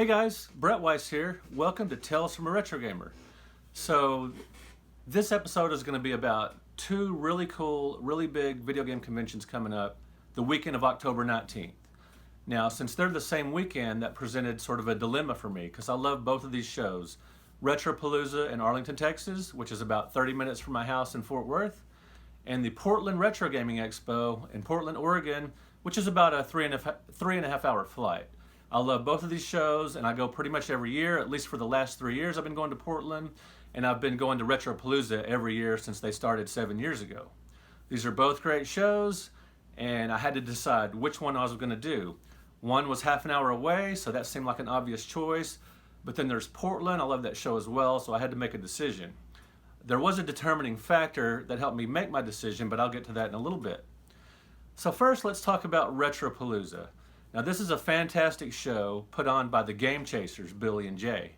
Hey guys, Brett Weiss here. Welcome to Tales from a Retro Gamer. So this episode is going to be about two really cool, really big video game conventions coming up the weekend of October 19th. Now, since they're the same weekend, that presented sort of a dilemma for me because I love both of these shows. Retropalooza in Arlington, Texas, which is about 30 minutes from my house in Fort Worth, and the Portland Retro Gaming Expo in Portland, Oregon, which is about a three and a half hour flight. I love both of these shows, and I go pretty much every year. At least for the last 3 years I've been going to Portland, and I've been going to Retropalooza every year since they started 7 years ago. These are both great shows, and I had to decide which one I was going to do. One was half an hour away, so that seemed like an obvious choice, but then there's Portland. I love that show as well, so I had to make a decision. There was a determining factor that helped me make my decision, but I'll get to that in a little bit. So first, let's talk about Retropalooza. Now, this is a fantastic show put on by the Game Chasers, Billy and Jay.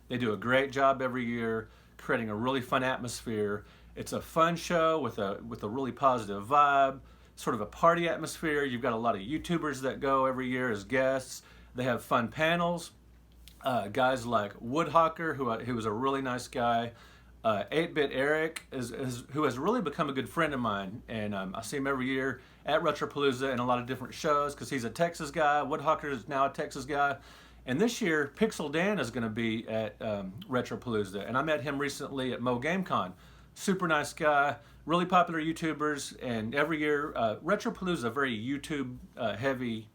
They do a great job every year creating a really fun atmosphere. It's a fun show with a really positive vibe, sort of a party atmosphere. You've got a lot of YouTubers that go every year as guests. They have fun panels. Guys like Woodhawker, who is a really nice guy. 8-Bit Eric, who has really become a good friend of mine, and I see him every year at Retropalooza and a lot of different shows because he's a Texas guy. Woodhawker is now a Texas guy, and this year Pixel Dan is going to be at Retropalooza, and I met him recently at Mo GameCon. Super nice guy, really popular YouTubers, and every year Retropalooza, a very YouTube heavy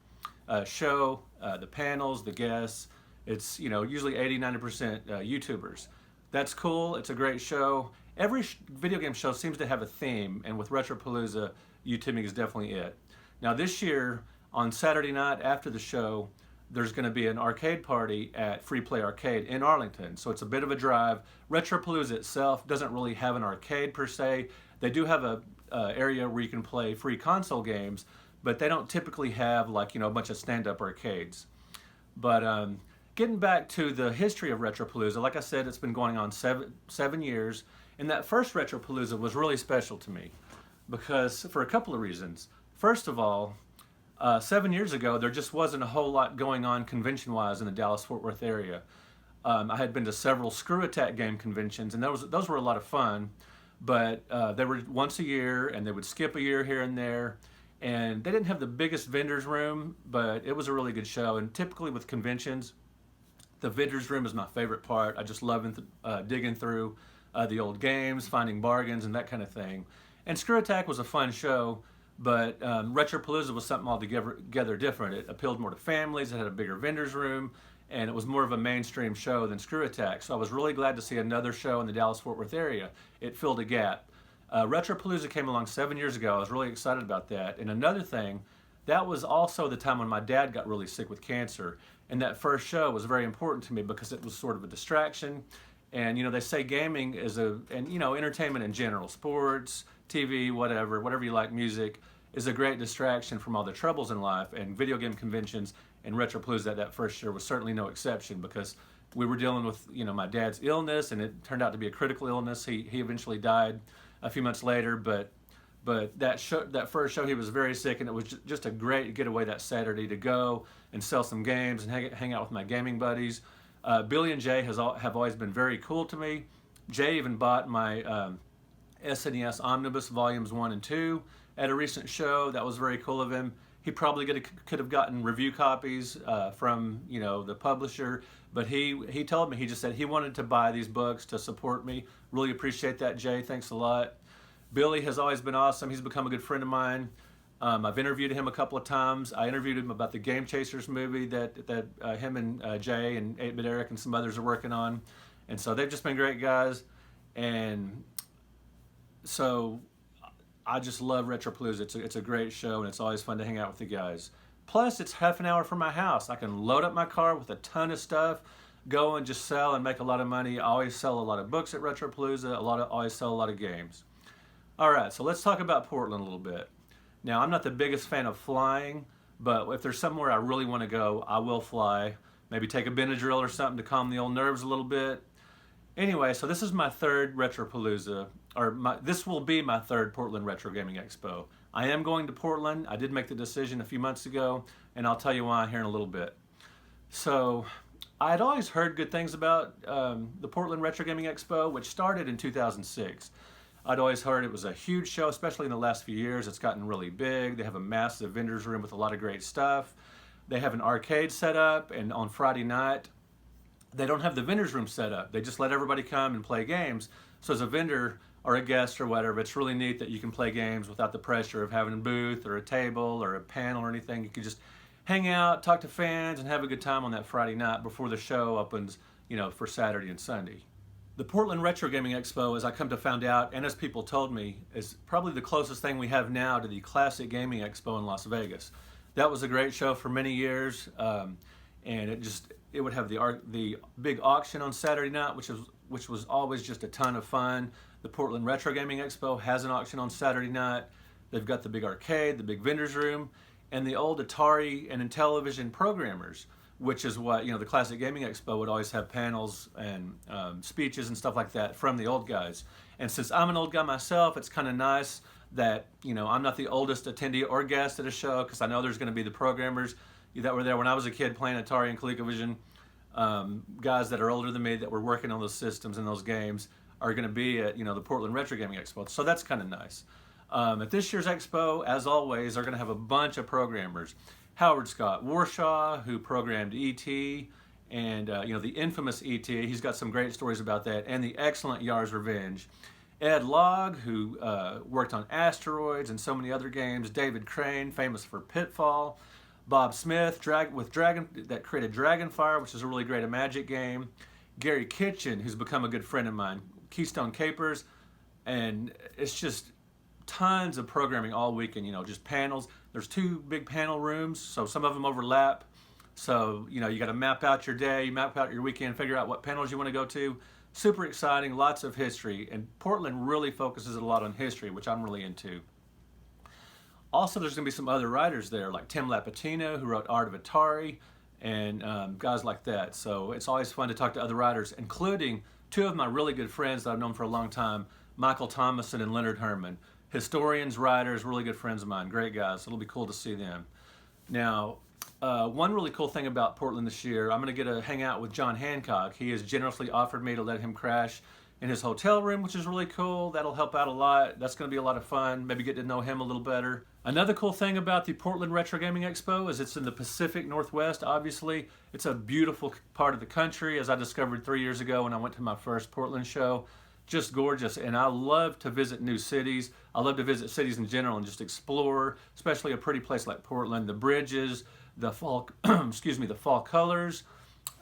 show. The panels, the guests, it's usually 80-90% YouTubers. That's cool. It's a great show. Every video game show seems to have a theme, and with Retropalooza, YouTubing is definitely it. Now this year, on Saturday night after the show, there's going to be an arcade party at Free Play Arcade in Arlington, so it's a bit of a drive. Retropalooza itself doesn't really have an arcade per se. They do have a area where you can play free console games, but they don't typically have a bunch of stand-up arcades. But getting back to the history of Retropalooza, like I said, it's been going on seven years, and that first Retropalooza was really special to me because for a couple of reasons. First of all, 7 years ago, there just wasn't a whole lot going on convention-wise in the Dallas-Fort Worth area. I had been to several Screw Attack game conventions, and those were a lot of fun, but they were once a year, and they would skip a year here and there, and they didn't have the biggest vendor's room, but it was a really good show. And typically with conventions, the vendor's room is my favorite part. I just love digging through the old games, finding bargains, and that kind of thing. And Screw Attack was a fun show, but Retropalooza was something altogether different. It appealed more to families, it had a bigger vendor's room, and it was more of a mainstream show than Screw Attack. So I was really glad to see another show in the Dallas-Fort Worth area. It filled a gap. Retropalooza came along 7 years ago. I was really excited about that. And another thing, that was also the time when my dad got really sick with cancer. And that first show was very important to me because it was sort of a distraction. And they say gaming is entertainment in general, sports, TV, whatever you like, music, is a great distraction from all the troubles in life. And video game conventions and Retropalooza that first year was certainly no exception because we were dealing with my dad's illness, and it turned out to be a critical illness. He eventually died a few months later, but that first show, he was very sick, and it was just a great getaway that Saturday to go and sell some games and hang out with my gaming buddies. Billy and Jay have always been very cool to me. Jay even bought my SNES Omnibus Volumes 1 and 2 at a recent show. That was very cool of him. He probably could have gotten review copies from the publisher, but he told me, he just said he wanted to buy these books to support me. Really appreciate that, Jay. Thanks a lot. Billy has always been awesome. He's become a good friend of mine. I've interviewed him a couple of times. I interviewed him about the Game Chasers movie that him and Jay and 8-Bit Eric and some others are working on. And so they've just been great guys. And so I just love Retropalooza. It's a great show, and it's always fun to hang out with the guys. Plus, it's half an hour from my house. I can load up my car with a ton of stuff, go and just sell and make a lot of money. I always sell a lot of books at Retropalooza. Always sell a lot of games. All right, so let's talk about Portland a little bit. Now, I'm not the biggest fan of flying, but if there's somewhere I really want to go, I will fly. Maybe take a Benadryl or something to calm the old nerves a little bit. Anyway, so this is my third Retropalooza, this will be my third Portland Retro Gaming Expo. I am going to Portland. I did make the decision a few months ago, and I'll tell you why here in a little bit. So I had always heard good things about the Portland Retro Gaming Expo, which started in 2006. I'd always heard it was a huge show, especially in the last few years. It's gotten really big. They have a massive vendor's room with a lot of great stuff. They have an arcade set up, and on Friday night, they don't have the vendor's room set up. They just let everybody come and play games. So as a vendor or a guest or whatever, it's really neat that you can play games without the pressure of having a booth or a table or a panel or anything. You can just hang out, talk to fans, and have a good time on that Friday night before the show opens, for Saturday and Sunday. The Portland Retro Gaming Expo, as I come to find out, and as people told me, is probably the closest thing we have now to the Classic Gaming Expo in Las Vegas. That was a great show for many years, and it would have the big auction on Saturday night, which was always just a ton of fun. The Portland Retro Gaming Expo has an auction on Saturday night. They've got the big arcade, the big vendor's room, and the old Atari and Intellivision programmers, which is what, the Classic Gaming Expo would always have panels and speeches and stuff like that from the old guys. And since I'm an old guy myself, it's kind of nice that, I'm not the oldest attendee or guest at a show, because I know there's going to be the programmers that were there when I was a kid playing Atari and ColecoVision. Guys that are older than me that were working on those systems and those games are going to be at, the Portland Retro Gaming Expo. So that's kind of nice. At this year's expo, as always, they're going to have a bunch of programmers. Howard Scott Warshaw, who programmed E.T., and the infamous E.T., he's got some great stories about that, and the excellent Yar's Revenge. Ed Logg, who worked on Asteroids and so many other games. David Crane, famous for Pitfall. Bob Smith, that created Dragonfire, which is a really great Magic game. Gary Kitchen, who's become a good friend of mine. Keystone Capers, and it's just tons of programming all weekend, just panels. There's 2 big panel rooms, so some of them overlap. So, you got to map out your day, map out your weekend, figure out what panels you want to go to. Super exciting, lots of history, and Portland really focuses a lot on history, which I'm really into. Also, there's going to be some other writers there, like Tim Lapatino, who wrote Art of Atari, and guys like that. So it's always fun to talk to other writers, including 2 of my really good friends that I've known for a long time, Michael Thomason and Leonard Herman. Historians, writers, really good friends of mine, great guys. So it'll be cool to see them. Now, one really cool thing about Portland this year, I'm going to get to hang out with John Hancock. He has generously offered me to let him crash in his hotel room, which is really cool. That'll help out a lot. That's going to be a lot of fun. Maybe get to know him a little better. Another cool thing about the Portland Retro Gaming Expo is it's in the Pacific Northwest, obviously. It's a beautiful part of the country, as I discovered 3 years ago when I went to my first Portland show. Just gorgeous, and I love to visit new cities. I love to visit cities in general and just explore, especially a pretty place like Portland. The bridges, the fall, the fall colors.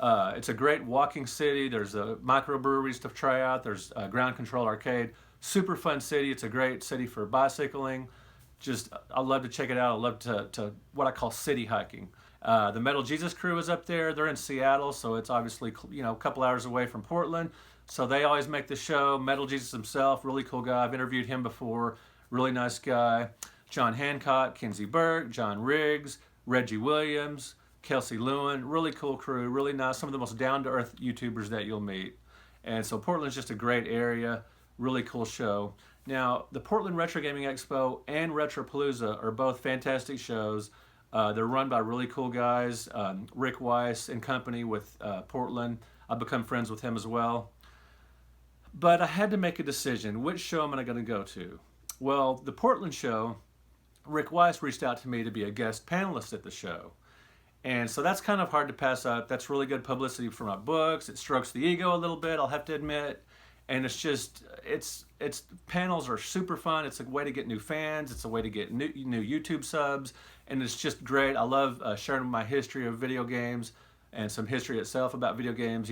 It's a great walking city. There's microbreweries to try out. There's a ground control arcade. Super fun city. It's a great city for bicycling. I love to check it out. I love to what I call city hiking. The Metal Jesus crew is up there. They're in Seattle, so it's obviously a couple hours away from Portland. So they always make the show. Metal Jesus himself, really cool guy. I've interviewed him before. Really nice guy. John Hancock, Kenzie Burke, John Riggs, Reggie Williams, Kelsey Lewin. Really cool crew. Really nice. Some of the most down-to-earth YouTubers that you'll meet. And so Portland's just a great area. Really cool show. Now, the Portland Retro Gaming Expo and Retropalooza are both fantastic shows. They're run by really cool guys. Rick Weiss and company with Portland. I've become friends with him as well. But I had to make a decision. Which show am I going to go to? Well, the Portland show, Rick Weiss reached out to me to be a guest panelist at the show. And so that's kind of hard to pass up. That's really good publicity for my books. It strokes the ego a little bit, I'll have to admit. And it's panels are super fun. It's a way to get new fans. It's a way to get new YouTube subs. And it's just great. I love sharing my history of video games and some history itself about video games,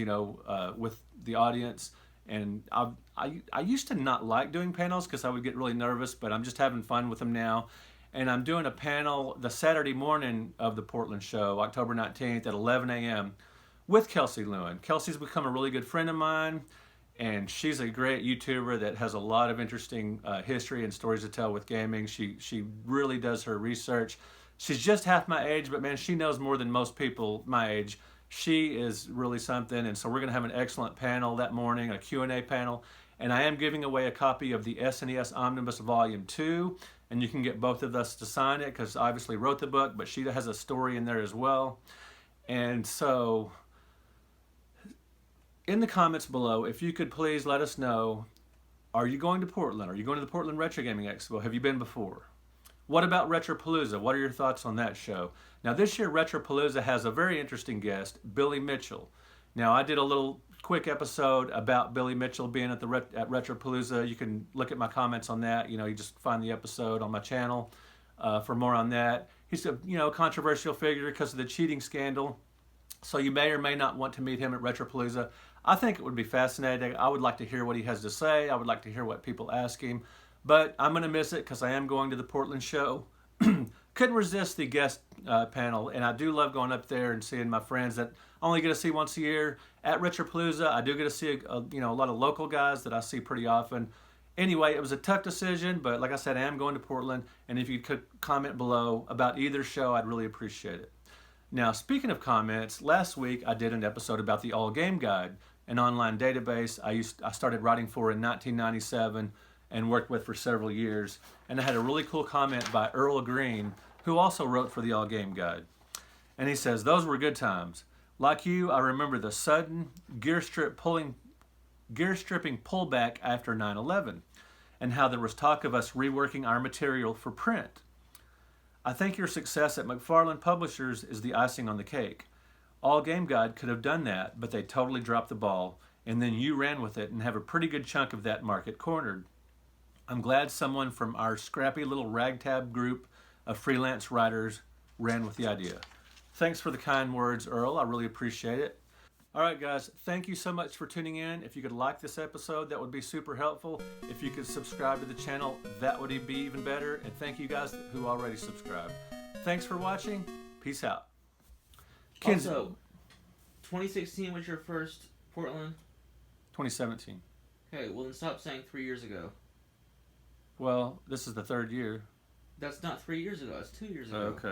with the audience. And I used to not like doing panels because I would get really nervous, but I'm just having fun with them now. And I'm doing a panel the Saturday morning of the Portland show, October 19th at 11 a.m. with Kelsey Lewin. Kelsey's become a really good friend of mine, and she's a great YouTuber that has a lot of interesting history and stories to tell with gaming. She really does her research. She's just half my age, but man, she knows more than most people my age. She is really something, and so we're going to have an excellent panel that morning, a Q&A panel, and I am giving away a copy of the SNES Omnibus Volume 2, and you can get both of us to sign it because I obviously wrote the book, but she has a story in there as well. And so in the comments below, if you could please let us know, are you going to Portland? Are you going to the Portland Retro Gaming Expo? Have you been before? What about Retropalooza? What are your thoughts on that show? Now this year Retropalooza has a very interesting guest, Billy Mitchell. Now I did a little quick episode about Billy Mitchell being at Retropalooza. You can look at my comments on that. You just find the episode on my channel for more on that. He's a controversial figure because of the cheating scandal. So you may or may not want to meet him at Retropalooza. I think it would be fascinating. I would like to hear what he has to say. I would like to hear what people ask him. But I'm going to miss it because I am going to the Portland show. Couldn't resist the guest panel, and I do love going up there and seeing my friends that I only get to see once a year. At Retropalooza, I do get to see a lot of local guys that I see pretty often. Anyway, it was a tough decision, but like I said, I am going to Portland, and if you could comment below about either show, I'd really appreciate it. Now, speaking of comments, last week I did an episode about the All Game Guide, an online database I started writing for in 1997 and worked with for several years. And I had a really cool comment by Earl Green, who also wrote for the All Game Guide. And he says, "Those were good times. Like you, I remember the sudden gear stripping pullback after 9/11, and how there was talk of us reworking our material for print. I think your success at McFarland Publishers is the icing on the cake. All Game Guide could have done that, but they totally dropped the ball, and then you ran with it and have a pretty good chunk of that market cornered. I'm glad someone from our scrappy little ragtag group of freelance writers ran with the idea." Thanks for the kind words, Earl. I really appreciate it. All right, guys, thank you so much for tuning in. If you could like this episode, that would be super helpful. If you could subscribe to the channel, that would be even better. And thank you guys who already subscribed. Thanks for watching. Peace out. Also, 2016 was your first Portland? 2017. Okay, well then stop saying 3 years ago. Well, this is the third year. That's not 3 years ago, that's 2 years ago. Okay.